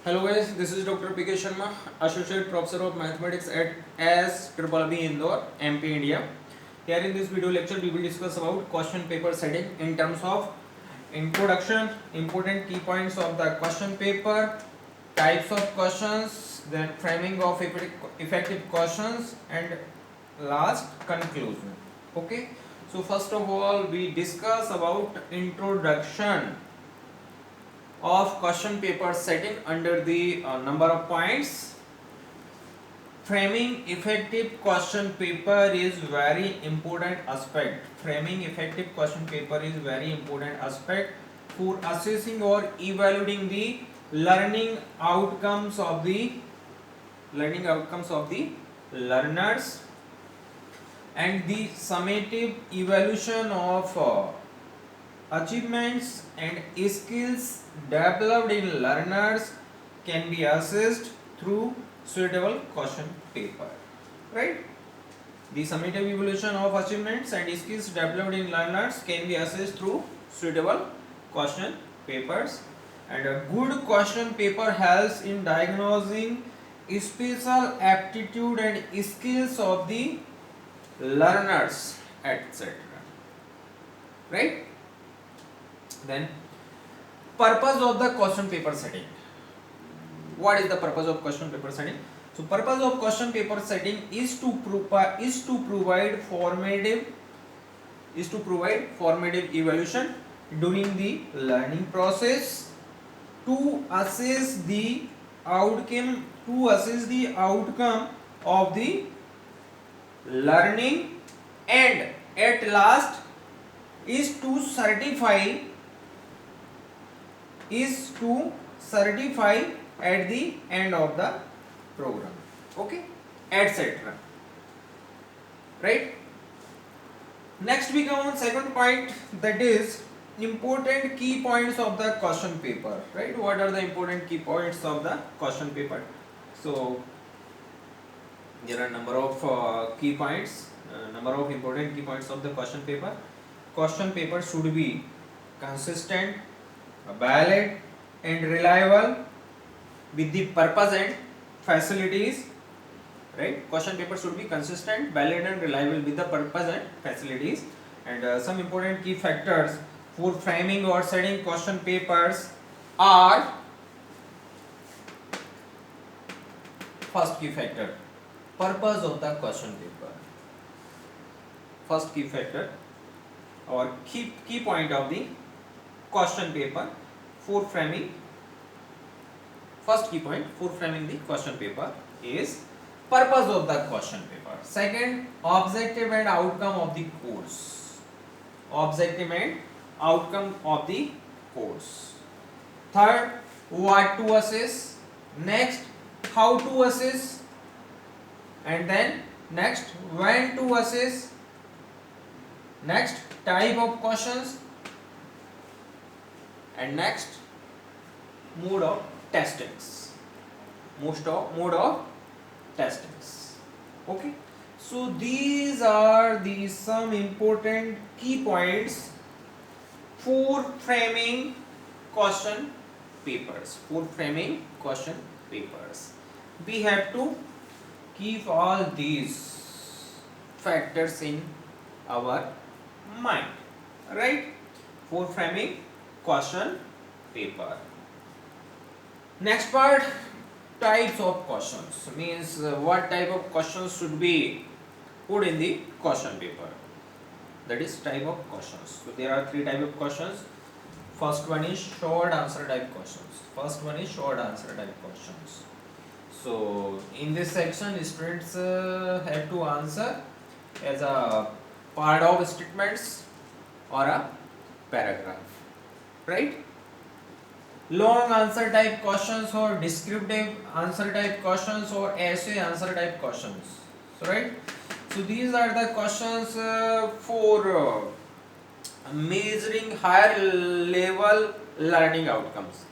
Hello guys, this is Dr. PK Sharma, Associate Professor of Mathematics at SBBB Indore, MP India. Here in this video lecture we will discuss about question paper setting in terms of introduction, important key points of the question paper, types of questions, then framing of effective questions and last conclusion. Okay, so first of all we discuss about introduction of question paper setting under the number of points. Framing effective question paper is very important aspect. Framing effective question paper is very important aspect for assessing or evaluating the learning outcomes of the learners and the summative evaluation of achievements and skills developed in learners can be assessed through suitable question paper, right? The summative evaluation of achievements and skills developed in learners can be assessed through suitable question papers, and a good question paper helps in diagnosing special aptitude and skills of the learners, etc. Right? Then purpose of the question paper setting. What is the purpose of question paper setting? So purpose of question paper setting is to provide formative evaluation during the learning process, to assess the outcome of the learning, and at last is to certify at the end of the program, okay, etc. Right? Next we come on second point, that is important key points of the question paper. Right? What are the important key points of the question paper? So there are number of key points, number of important key points of the question paper. Question paper should be consistent, valid and reliable with the purpose and facilities. Right? Question paper should be consistent, valid and reliable with the purpose and facilities. And some important key factors for framing or setting question papers are: first key factor, purpose of the question paper. First key factor or key point of the question paper for framing. First key point for framing the question paper is purpose of the question paper. Second, objective and outcome of the course. Objective and outcome of the course. Third, what to assess. Next, how to assess. And then next, when to assess. Next, type of questions. And next, mode of testings. Mode of testings. Okay. So these are the some important key points for framing question papers. For framing question papers, we have to keep all these factors in our mind, right? For framing question paper. Next part, types of questions, means what type of questions should be put in the question paper. That is type of questions. So there are three type of questions. First one is short answer type questions. So in this section, students have to answer as a part of statements or a paragraph, right? Long answer type questions or descriptive answer type questions or essay answer type questions. So right, so these are the questions for measuring higher level learning outcomes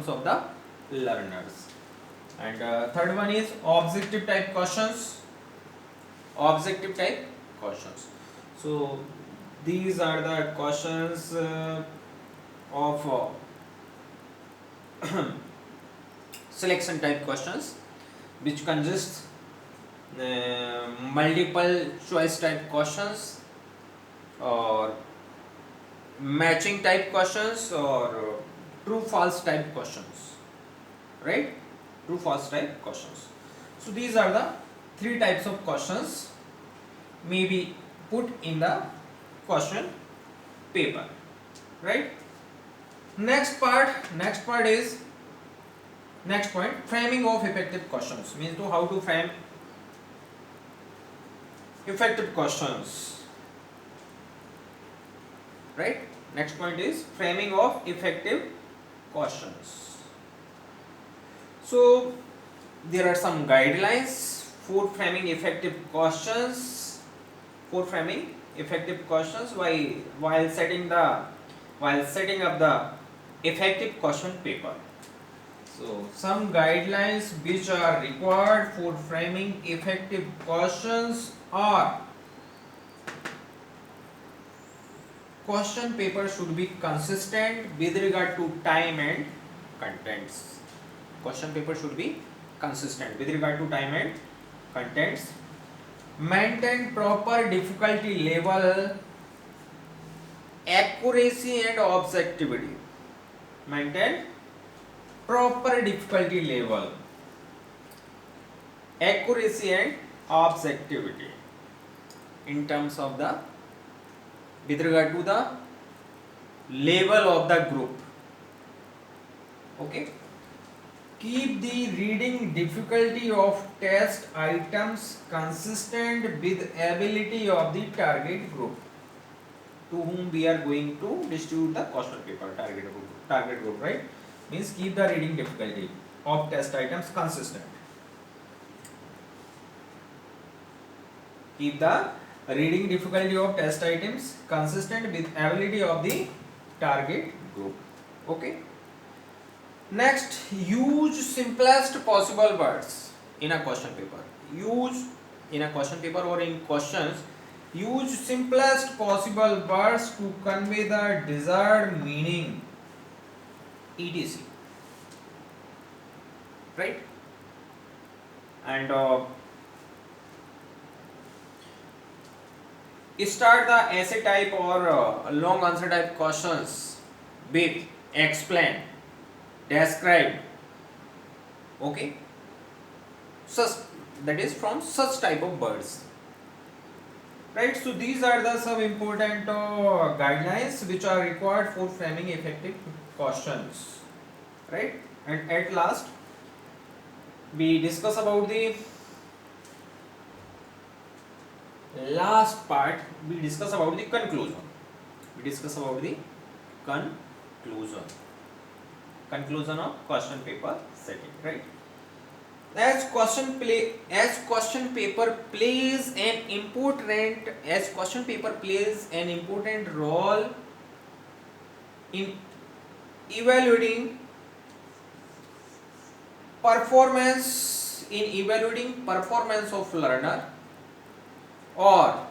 of the learners. And third one is objective type questions. So these are the questions of selection type questions, which consists multiple choice type questions, or matching type questions, or true false type questions, right? True false type questions. So these are the three types of questions may be put in the question paper, right? Next point, framing of effective questions, means to how to frame effective questions, right? Next point is framing of effective questions. So there are some guidelines for framing effective questions, while setting up the effective question paper. So some guidelines which are required for framing effective questions are: question paper should be consistent with regard to time and contents. Question paper should be consistent with regard to time and contents. Maintain proper difficulty level, accuracy and objectivity. Maintain proper difficulty level, accuracy and objectivity in terms of the, with regard to the level of the group. Okay. Keep the reading difficulty of test items consistent with ability of the target group to whom we are going to distribute the question paper. Target group, right? Means keep the reading difficulty of test items consistent. Keep the reading difficulty of test items consistent with ability of the target group. Okay. Next, use simplest possible words in a question paper. In a question paper or in questions, use simplest possible words to convey the desired meaning, etc. Right? And start the essay type or long answer type questions with explain, describe. Okay, such, that is from such type of words, right? So these are the some important guidelines which are required for framing effective questions, right? And at last we discuss about the last part, we discuss about the conclusion. Conclusion of question paper setting, right? As question paper plays an important role in evaluating performance of learner, or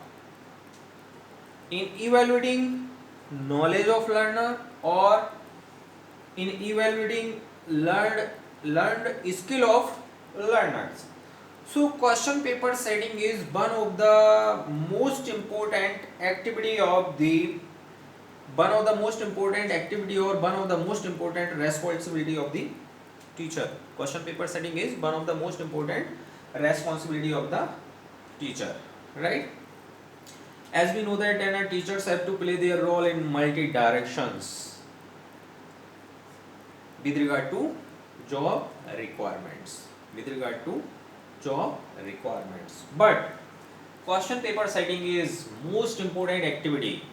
in evaluating knowledge of learner, or in evaluating learned skill of learners. So question paper setting is one of the most important activity or one of the most important responsibility of the teacher. Question paper setting is one of the most important responsibility of the teacher, right? As we know that teachers have to play their role in multi directions with regard to job requirements. But question paper setting is most important activity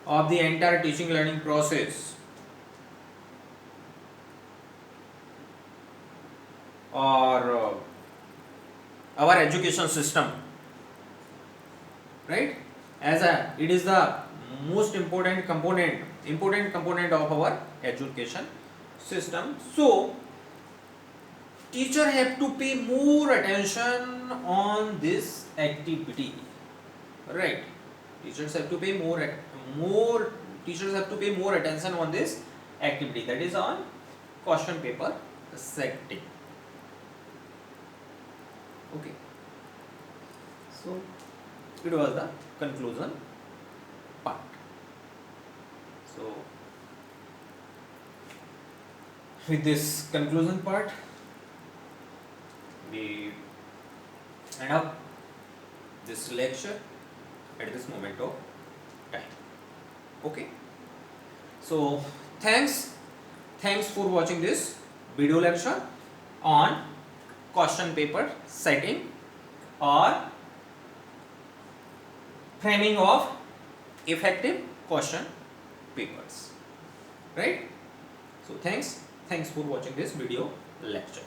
of the entire teaching learning process, or our education system, right? It is the most important component of our education system. So teacher have to pay more attention on this activity, right? Teachers have to pay more attention on this activity, that is on question paper setting. Okay, so it was the conclusion part. So with this conclusion part, we end up this lecture at this moment of time. Okay, so thanks for watching this video lecture on question paper setting or framing of effective question papers, right? So thanks for watching this video lecture.